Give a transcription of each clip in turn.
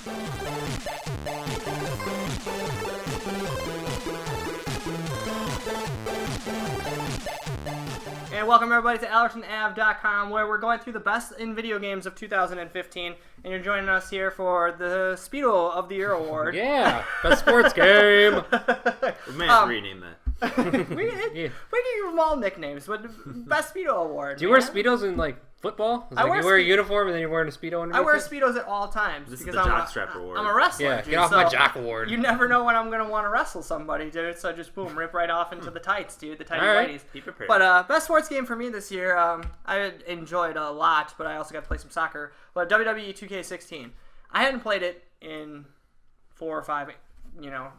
And welcome everybody to AllertonAv.com, where we're going through the best in video games of 2015, and you're joining us here for the Speedo of the Year award. Yeah, best sports game. We may have to rename that. we can give them all nicknames, but best Speedo award. Do you wear Speedos in like football? It's like you wear a uniform and then you're wearing a Speedo underneath. I wear Speedos at all times. This because is the jockstrap award. I'm a wrestler. Yeah, dude, get off my jock award. You never know when I'm going to want to wrestle somebody, dude. So just boom, rip right off into the tights, dude. The tighty whities. Be prepared. But best sports game for me this year, I enjoyed a lot, but I also got to play some soccer. But WWE 2K16. I hadn't played it in 4 or 5,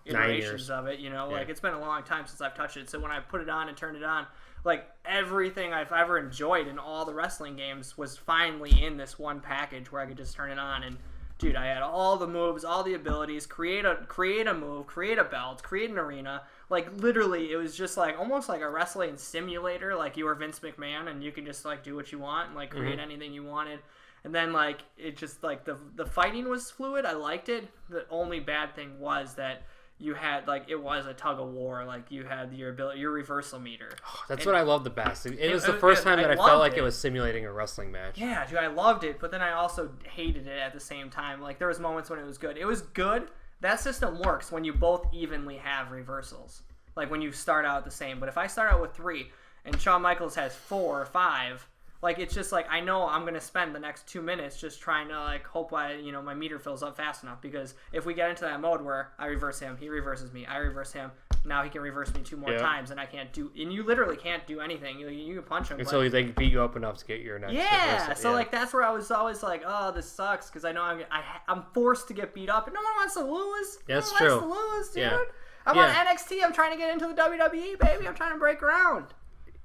iterations of it. Like it's been a long time since I've touched it. So when I put it on and turned it on, like everything I've ever enjoyed in all the wrestling games was finally in this one package where I could just turn it on and, dude, I had all the moves, all the abilities, create a move, create a belt, create an arena. Like literally, it was just like almost like a wrestling simulator. Like you were Vince McMahon and you can just like do what you want and like create anything you wanted. And then like it just like the fighting was fluid. I liked it. The only bad thing was that you had like it was a tug of war. Like you had your reversal meter. Oh, that's what I loved the best. It was the first time that I felt like it was simulating a wrestling match. Yeah, dude, I loved it, but then I also hated it at the same time. Like there was moments when it was good. It was good. That system works when you both evenly have reversals. Like when you start out the same. But if I start out with 3 and Shawn Michaels has 4 or 5. Like, it's just like, I know I'm going to spend the next 2 minutes just trying to, like, hope my meter fills up fast enough. Because if we get into that mode where I reverse him, he reverses me, I reverse him, now he can reverse me 2 more times, and I can't do... And you literally can't do anything. You can punch him. Until they beat you up enough to get your next reversal. So, like, that's where I was always like, oh, this sucks, because I know I'm forced to get beat up, and no one wants to lose. That's no one true. wants to lose, dude. Yeah. I'm on NXT, I'm trying to get into the WWE, baby. I'm trying to break ground.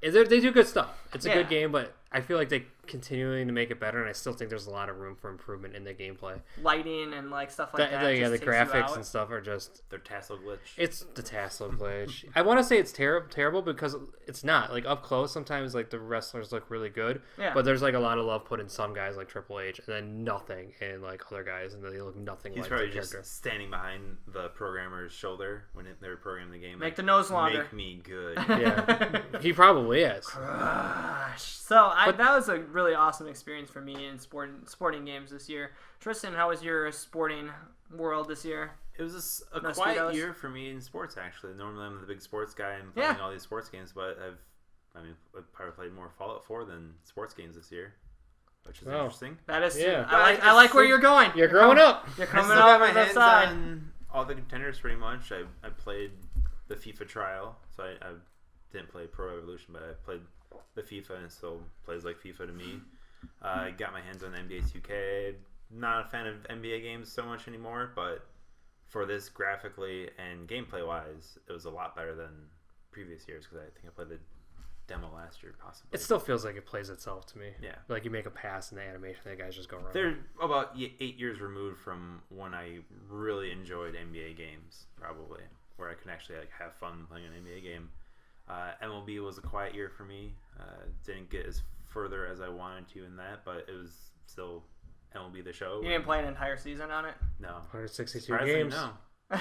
They do good stuff. It's a good game, but I feel like they continuing to make it better, and I still think there's a lot of room for improvement in the gameplay. Lighting and like stuff like that. The graphics and stuff are just their tassel glitch. It's the tassel glitch. I want to say it's terrible because it's not. Like up close, sometimes like the wrestlers look really good, but there's like a lot of love put in some guys like Triple H, and then nothing in like other guys, and they look nothing like the character. He's probably just standing behind the programmer's shoulder when they were programming the game. Make the nose longer. Make me good. Yeah, he probably is. Gosh. So that was a really awesome experience for me in sporting games this year. Tristan, how was your sporting world this year? It was a quiet year for me in sports, actually. Normally I'm the big sports guy and playing all these sports games, but I've probably played more Fallout 4 than sports games this year, which is interesting. That is true. I like where you're going. You're growing up. You're coming up on the side. On all the contenders pretty much. I played the FIFA trial, so I didn't play Pro Evolution, but I played the FIFA, and it still plays like FIFA to me. I got my hands on NBA 2K. Not a fan of NBA games so much anymore, but for this graphically and gameplay wise, it was a lot better than previous years because I think I played the demo last year possibly. It still feels like it plays itself to me. Yeah. Like you make a pass and the animation, the guys just go around. They're about 8 years removed from when I really enjoyed NBA games, probably, where I can actually like have fun playing an NBA game. MLB was a quiet year for me. Didn't get as further as I wanted to in that, but it was still MLB The Show. You didn't play an entire season on it? No. 162 games. No.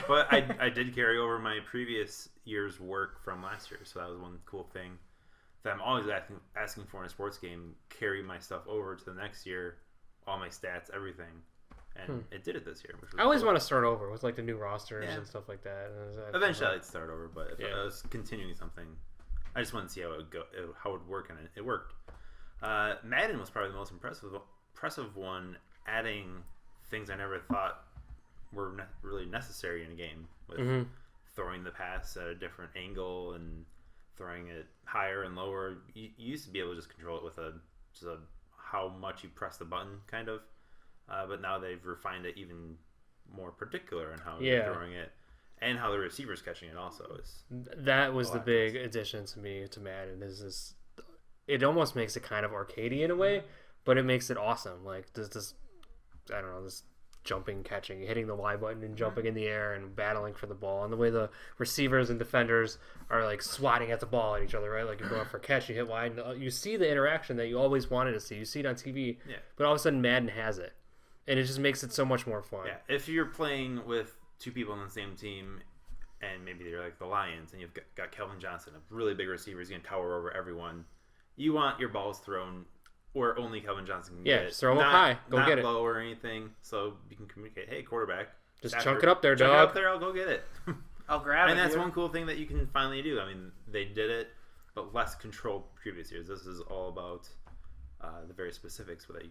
But I did carry over my previous year's work from last year, so that was one cool thing that I'm always asking for in a sports game. Carry my stuff over to the next year, all my stats, everything. And it did it this year. Which was I always want to start over with like the new rosters and stuff like that. Eventually, I'd start over, but if I was continuing something, I just wanted to see how it would go, how it would work, and it worked. Madden was probably the most impressive one, adding things I never thought were really necessary in a game, with throwing the pass at a different angle and throwing it higher and lower. You used to be able to just control it with just how much you press the button, kind of. But now they've refined it even more particular in how they're throwing it and how the receiver's catching it also. That was the big addition to me to Madden. It almost makes it kind of arcadey in a way, but it makes it awesome. Like this jumping, catching, hitting the Y button and jumping in the air and battling for the ball, and the way the receivers and defenders are like swatting at the ball at each other, right? Like you're going for a catch, you hit wide, and you see the interaction that you always wanted to see. You see it on TV, but all of a sudden Madden has it. And it just makes it so much more fun. Yeah, if you're playing with two people on the same team, and maybe they're like the Lions, and you've got Kelvin Johnson, a really big receiver, he's going to tower over everyone. You want your balls thrown, or only Kelvin Johnson can get it. Just throw them up high. Go get it. Not low or anything, so you can communicate, hey, quarterback. Just chunk it up there, dog. Chunk it up there, I'll go get it. I'll grab it. And that's one cool thing that you can finally do. I mean, they did it, but less controlled previous years. This is all about the very specifics that you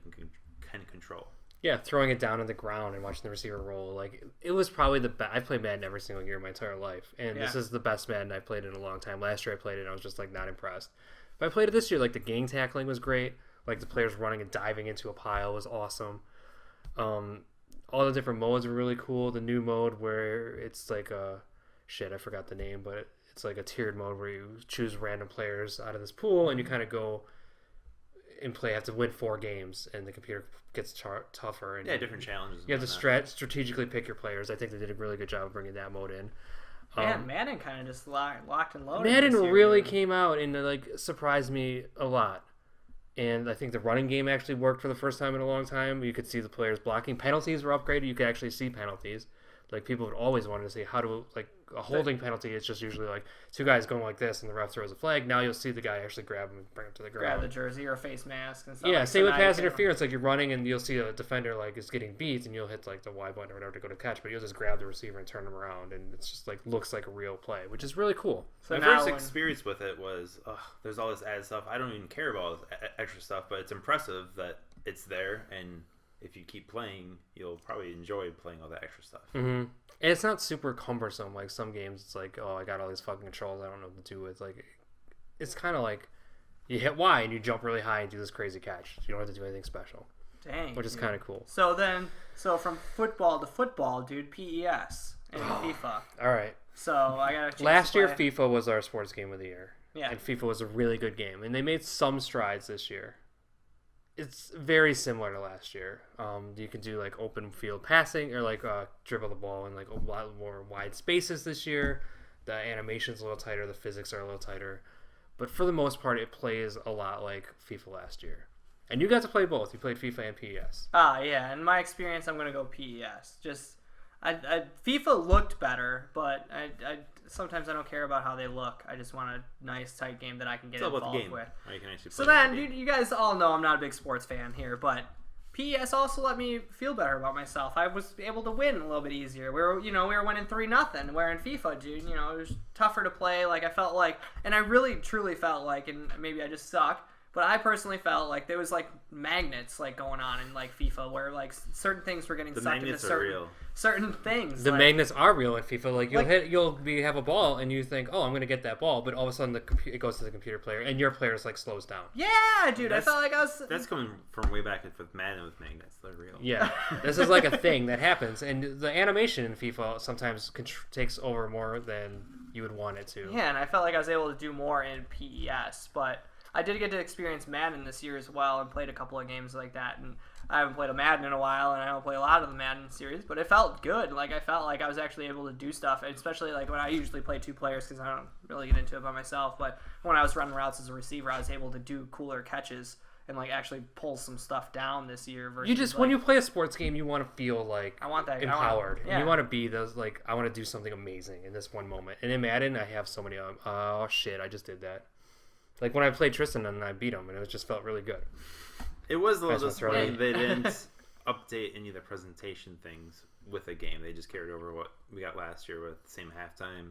can control. Yeah, throwing it down on the ground and watching the receiver roll. Like, it was probably the best. I've played Madden every single year of my entire life, and this is the best Madden I've played in a long time. Last year I played it, and I was just, like, not impressed. But I played it this year. Like, the gang tackling was great. Like, the players running and diving into a pile was awesome. All the different modes were really cool. The new mode where it's like a... Shit, I forgot the name, but it's like a tiered mode where you choose random players out of this pool, and you kind of go and play. You have to win 4 games, and the computer gets tougher. And different challenges. You have to strategically pick your players. I think they did a really good job of bringing that mode in. Madden kind of just locked and loaded. Madden really came out and like surprised me a lot. And I think the running game actually worked for the first time in a long time. You could see the players blocking. Penalties were upgraded. You could actually see penalties. Like, people would always wanted to see how to, like, a holding penalty is just usually, like, 2 guys going like this and the ref throws a flag. Now you'll see the guy actually grab him and bring him to the ground. Grab the jersey or a face mask and stuff. Yeah, same with pass interference. Like, you're running and you'll see a defender, like, is getting beat and you'll hit, like, the Y button or whatever to go to catch, but you'll just grab the receiver and turn him around and it's just, like, looks like a real play, which is really cool. So my first experience with it was, there's all this added stuff. I don't even care about all this extra stuff, but it's impressive that it's there, and if you keep playing, you'll probably enjoy playing all that extra stuff. Mm-hmm. And it's not super cumbersome. Like, some games, it's like, oh, I got all these fucking controls I don't know what to do with. Like, it's kind of like you hit Y and you jump really high and do this crazy catch. You don't have to do anything special. Dang. Which is kind of cool. So from football to football, dude, PES and FIFA. All right. So I got a chance Last year, FIFA was our sports game of the year. Yeah. And FIFA was a really good game. And they made some strides this year. It's very similar to last year. You can do like open field passing or like dribble the ball in like a lot more wide spaces this year. The animation's a little tighter. The physics are a little tighter. But for the most part, it plays a lot like FIFA last year. And you got to play both. You played FIFA and PES. Yeah. In my experience, I'm going to go PES. Just FIFA looked better, but I sometimes I don't care about how they look. I just want a nice, tight game that I can get involved with. So then, you guys all know I'm not a big sports fan here, but PES also let me feel better about myself. I was able to win a little bit easier. We were winning 3-0. Where in FIFA, dude, it was tougher to play. Like, I felt like, and I really, truly felt like, and maybe I just suck, but I personally felt like there was like magnets like going on in like FIFA where like certain things were getting sucked into certain things. The magnets are real in FIFA. Like you'll have a ball and you think, oh, I'm gonna get that ball, but all of a sudden it goes to the computer player and your player like slows down. Yeah, dude, I felt like I was. That's coming from way back with Madden with magnets. They're real. Yeah, this is like a thing that happens, and the animation in FIFA sometimes takes over more than you would want it to. Yeah, and I felt like I was able to do more in PES, but I did get to experience Madden this year as well and played a couple of games like that. And I haven't played a Madden in a while, and I don't play a lot of the Madden series, but it felt good. Like, I felt like I was actually able to do stuff, especially like when I usually play 2 players because I don't really get into it by myself. But when I was running routes as a receiver, I was able to do cooler catches and like actually pull some stuff down this year. Versus, when you play a sports game, you want to feel like I want that empowered. You want to be those like I want to do something amazing in this one moment. And in Madden, I have so many of them. Oh shit, I just did that. Like when I played Tristan and I beat him, and it just felt really good. It was a little disappointing they didn't update any of the presentation things with the game. They just carried over what we got last year with the same halftime,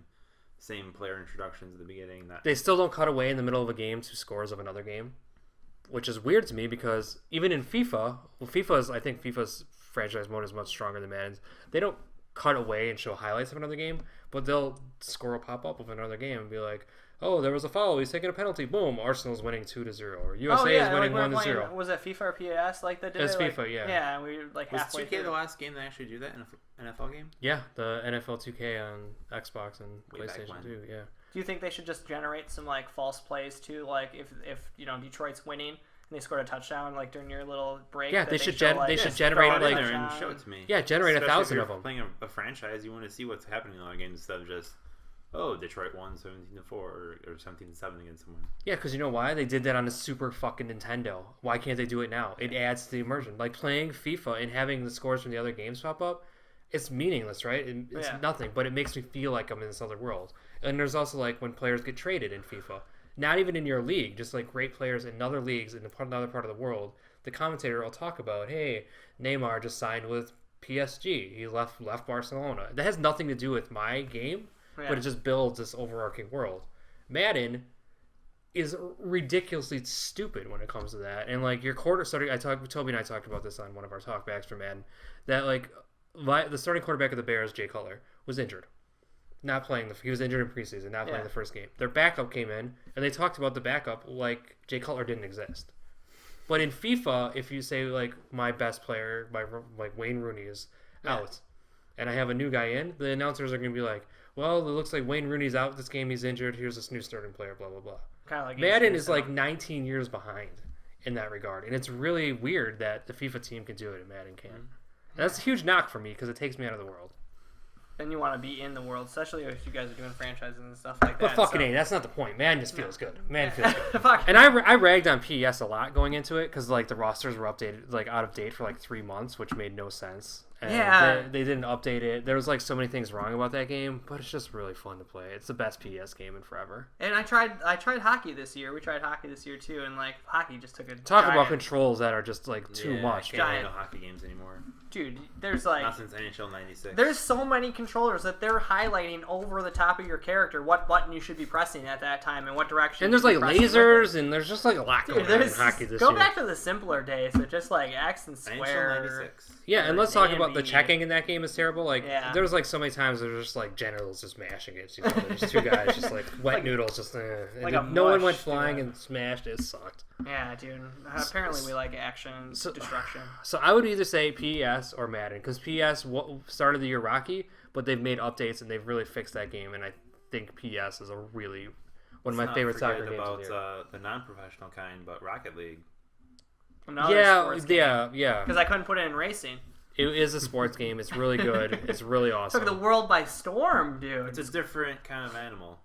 same player introductions at the beginning. They still don't cut away in the middle of a game to scores of another game, which is weird to me because even in FIFA, I think FIFA's franchise mode is much stronger than Madden's. They don't cut away and show highlights of another game, but they'll score a pop-up of another game and be like, oh, there was a foul. He's taking a penalty. Boom. Arsenal's winning 2-0. Or USA is winning 1-0. Was it FIFA or PES? Like that did it's it? FIFA, yeah. Yeah, we were like halfway through. Was 2K the last game that actually do that in an NFL game? Yeah, the NFL 2K on Xbox and PlayStation 2. Yeah. Do you think they should just generate some like false plays too? Like if Detroit's winning and they scored a touchdown like during your little break. Yeah, they should generate like and show it to me. Yeah, generate Especially 1,000 of them. Playing a franchise, you want to see what's happening in a lot of games instead of just oh, Detroit won 17-4 or 17-7 against someone. Yeah, because you know why? They did that on a super fucking Nintendo. Why can't they do it now? It adds to the immersion. Like playing FIFA and having the scores from the other games pop up, it's meaningless, right? It's nothing, but it makes me feel like I'm in this other world. And there's also like when players get traded in FIFA, not even in your league, just like great players in other leagues in another part of the world. The commentator will talk about, hey, Neymar just signed with PSG. He left Barcelona. That has nothing to do with my game, but it just builds this overarching world. Madden is ridiculously stupid when it comes to that. And like your quarter starting, Toby and I talked about this on one of our talkbacks for Madden, that like the starting quarterback of the Bears, Jay Cutler, was injured. He was injured in preseason, not playing the first game. Their backup came in, and they talked about the backup like Jay Cutler didn't exist. But in FIFA, if you say like my best player, like Wayne Rooney is out, and I have a new guy in, the announcers are going to be like, well, it looks like Wayne Rooney's out this game, he's injured, here's this new starting player, blah, blah, blah. Kind of like Madden is like 19 years behind in that regard, and it's really weird that the FIFA team can do it and Madden can't. That's a huge knock for me because it takes me out of the world. And you want to be in the world, especially if you guys are doing franchises and stuff like that. But fucking that's not the point. Man just feels good. Man feels good. And I ragged on PES a lot going into it because like the rosters were updated, like out of date for like 3 months, which made no sense. And they didn't update it. There was like so many things wrong about that game, but it's just really fun to play. It's the best PES game in forever. And I tried hockey this year. We tried hockey this year too, and like hockey just took a talk about controls that are just like too much. I can't handle hockey games anymore. Dude, there's like not since NHL '96. There's so many controllers that they're highlighting over the top of your character what button you should be pressing at that time and what direction. And there's like lasers and there's just like a lot going on in hockey this year. Go back to the simpler days, so just like X and square. NHL '96. Yeah, and let's talk about the checking in that game is terrible. Like there was like so many times there was just like genitals just mashing it. You know, there's two guys just like wet noodles just like no one went flying and smashed it. It sucked. Yeah, dude. Apparently we like action destruction. So I would either say PES or Madden because PES started the year rocky, but they've made updates and they've really fixed that game. And I think PES is one of my favorite soccer games of the year. The non-professional kind, but Rocket League. Yeah. Because I couldn't put it in racing. It is a sports game. It's really good. It's really awesome. Took the world by storm, dude. It's a different kind of animal.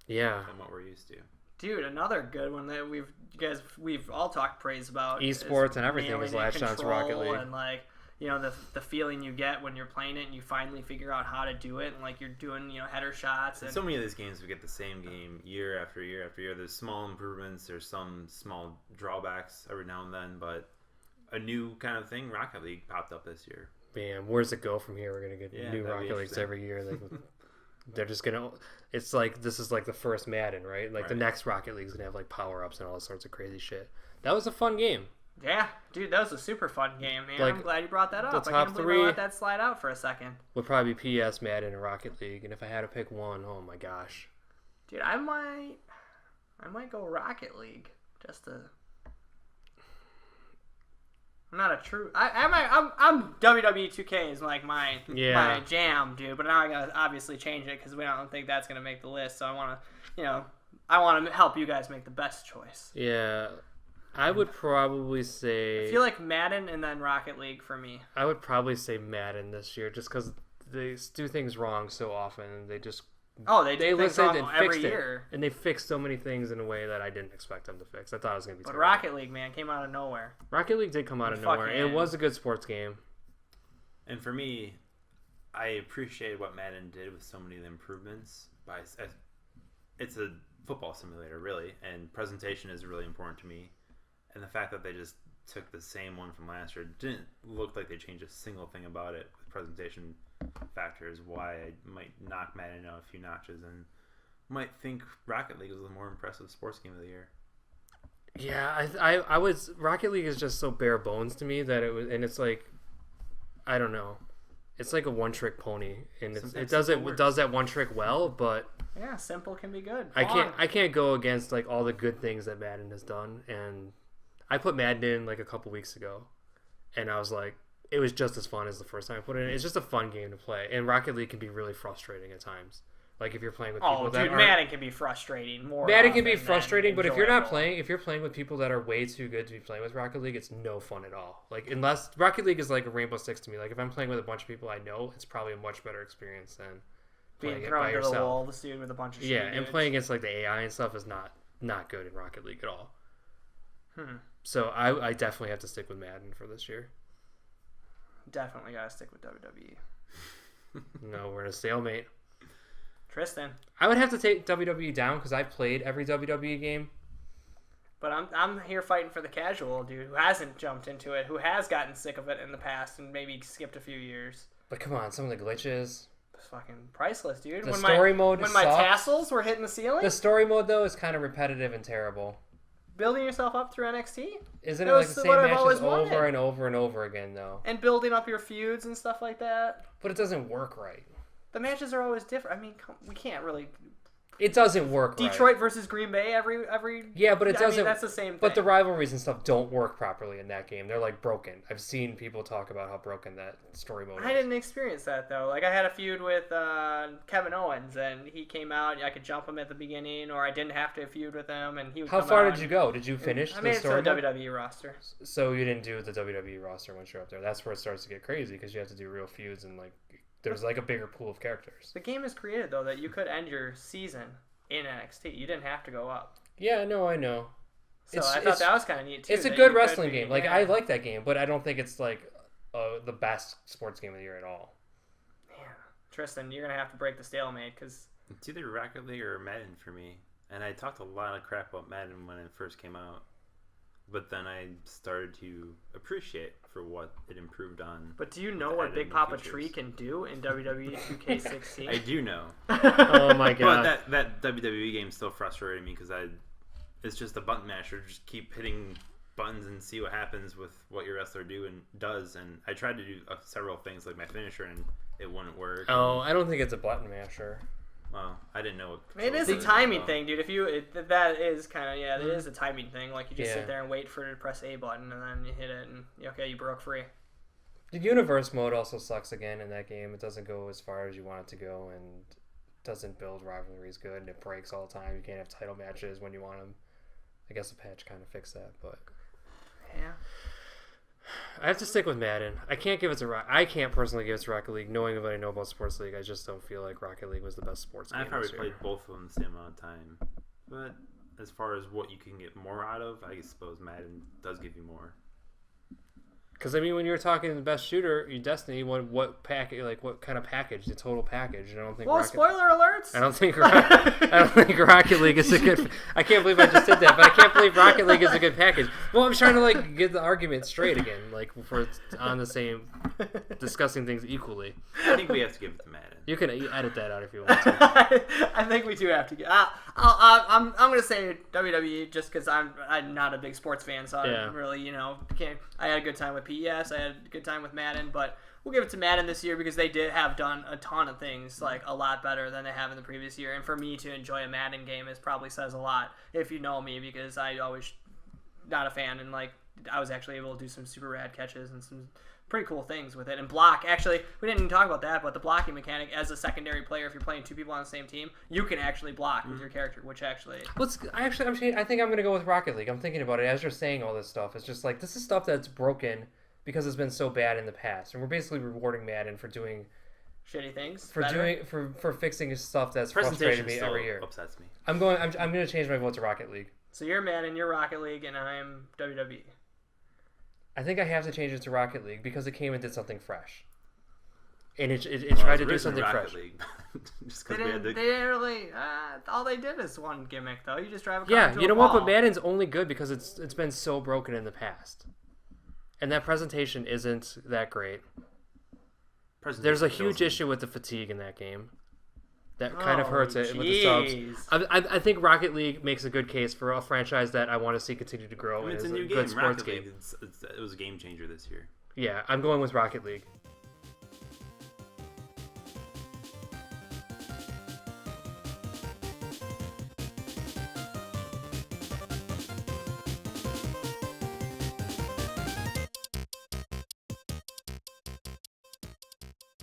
Yeah. Than what we're used to. Dude, another good one that we've all talked praise about. Esports and everything is latched onto Rocket League. And like, you know, the feeling you get when you're playing it and you finally figure out how to do it and like you're doing, you know, header shots. And so many of these games we get the same game year after year after year. There's small improvements, there's some small drawbacks every now and then, but a new kind of thing, Rocket League popped up this year. Man, where's it go from here? We're gonna get new Rocket Leagues every year. They're just gonna. It's like this is like the first Madden, right? Like the next Rocket League's gonna have like power ups and all sorts of crazy shit. That was a fun game. Yeah, dude, that was a super fun game, man. Like, I'm glad you brought that up. The top three, I let that slide out for a second. Would probably be PS, Madden, and Rocket League. And if I had to pick one, oh my gosh, dude, I might go Rocket League just to. I'm not a true. I'm WWE 2K is like my jam, dude. But now I gotta obviously change it because we don't think that's gonna make the list. So I want to help you guys make the best choice. Yeah, I would probably say. I feel like Madden and then Rocket League for me. I would probably say Madden this year, just because they do things wrong so often. And they just. Oh, they do things wrong every year. And they fixed so many things in a way that I didn't expect them to fix. I thought it was going to be terrible. But Rocket League, man, came out of nowhere. Rocket League did come out of nowhere. It was a good sports game. And for me, I appreciated what Madden did with so many of the improvements. It's a football simulator, really, and presentation is really important to me. And the fact that they just took the same one from last year didn't look like they changed a single thing about it with presentation factor is why I might knock Madden out a few notches and might think Rocket League was the more impressive sports game of the year. Yeah, I was Rocket League is just so bare bones to me that it was, and it's like I don't know, it's like a one trick pony, and it does that one trick well, but yeah, simple can be good. I can't go against like all the good things that Madden has done, and I put Madden in like a couple weeks ago, and I was like. It was just as fun as the first time I put it in. It's just a fun game to play. And Rocket League can be really frustrating at times. Like if you're playing with people that Madden can be frustrating more. Madden can be frustrating, but if you're playing with people that are way too good to be playing with Rocket League, it's no fun at all. Like unless Rocket League is like a Rainbow Six to me. Like if I'm playing with a bunch of people I know, it's probably a much better experience than being thrown to the wolves, dude, with a bunch of shit. Yeah, and playing against like the AI and stuff is not good in Rocket League at all. So I definitely have to stick with Madden for this year. Definitely gotta stick with WWE. No, we're in a stalemate. Tristan, I would have to take WWE down because I've played every WWE game. But I'm here fighting for the casual dude who hasn't jumped into it, who has gotten sick of it in the past and maybe skipped a few years. But come on, some of the glitches. It's fucking priceless, dude. The story mode when my tassels were hitting the ceiling. The story mode though is kind of repetitive and terrible. Building yourself up through NXT? Isn't it like the same matches over and over and over again though? And building up your feuds and stuff like that. But it doesn't work right. The matches are always different. I mean, we can't really. It doesn't work Detroit versus Green Bay every. Yeah, but it doesn't. I mean, that's the same thing. But the rivalries and stuff don't work properly in that game. They're like broken. I've seen people talk about how broken that story mode is. I didn't experience that though. Like I had a feud with Kevin Owens, and he came out. I could jump him at the beginning, or I didn't have to feud with him, and he would. How far did you go? Did you finish? I made it to the WWE roster. So you didn't do the WWE roster once you're up there. That's where it starts to get crazy because you have to do real feuds and like there's like a bigger pool of characters. The game is created though that you could end your season in NXT. You didn't have to go up. Yeah, no, I know. So I thought that was kind of neat too. It's a good wrestling game. Like I like that game, but I don't think it's like the best sports game of the year at all. Man, Tristan, you're gonna have to break the stalemate because it's either Rocket League or Madden for me. And I talked a lot of crap about Madden when it first came out, but then I started to appreciate for what it improved on. But do you know what Big Papa Tree can do in WWE 2K16? I do know. Oh my god! But that WWE game still frustrated me because it's just a button masher. Just keep hitting buttons and see what happens with what your wrestler does. And I tried to do several things like my finisher, and it wouldn't work. Oh, I don't think it's a button masher. Well, I didn't know. It is a timing thing, dude. That is kind of it is a timing thing. Like you just sit there and wait for it to press A button, and then you hit it, and you broke free. The universe mode also sucks again in that game. It doesn't go as far as you want it to go, and doesn't build rivalries good, and it breaks all the time. You can't have title matches when you want them. I guess the patch kind of fixed that, but yeah. I have to stick with Madden. I can't personally give it to Rocket League. Knowing what I know about Sports League, I just don't feel like Rocket League was the best sports game. I probably played both of them the same amount of time. But as far as what you can get more out of, I suppose Madden does give you more. Because I mean, when you were talking the best shooter, you Destiny, what package, like what kind of package, the total package? I don't think. Well, spoiler alerts. I don't think Rocket League is a good. I can't believe I just did that, but I can't believe Rocket League is a good package. Well, I'm trying to like get the argument straight again, like for on the same, discussing things equally. I think we have to give it to Madden. You can edit that out if you want to. I think we do have to get. I'm gonna say WWE just because I'm not a big sports fan, so I really can't. I had a good time with PES. I had a good time with Madden, but we'll give it to Madden this year because they have done a ton of things like a lot better than they have in the previous year. And for me to enjoy a Madden game probably says a lot if you know me, because I always not a fan, and like I was actually able to do some super rad catches and some pretty cool things with it. And block, actually, we didn't even talk about that, but the blocking mechanic as a secondary player, if you're playing two people on the same team, you can actually block with your character, which actually... I think I'm going to go with Rocket League. I'm thinking about it as you're saying all this stuff. It's just like, this is stuff that's broken because it's been so bad in the past. And we're basically rewarding Madden for doing... shitty things. For fixing stuff that's frustrated me every year. Upsets me. I'm going to change my vote to Rocket League. So you're Madden, you're Rocket League, and I'm WWE. I think I have to change it to Rocket League because it came and did something fresh. And it tried to do something fresh. Just they didn't really. All they did is one gimmick, though. You just drive a car Yeah, into you know a what? wall. But Madden's only good because it's been so broken in the past. And that presentation isn't that great. There's a huge issue with the fatigue in that game. That kind of hurts it with the subs. I think Rocket League makes a good case for a franchise that I want to see continue to grow. It's a new game. Rocket League, it was a game changer this year. Yeah, I'm going with Rocket League.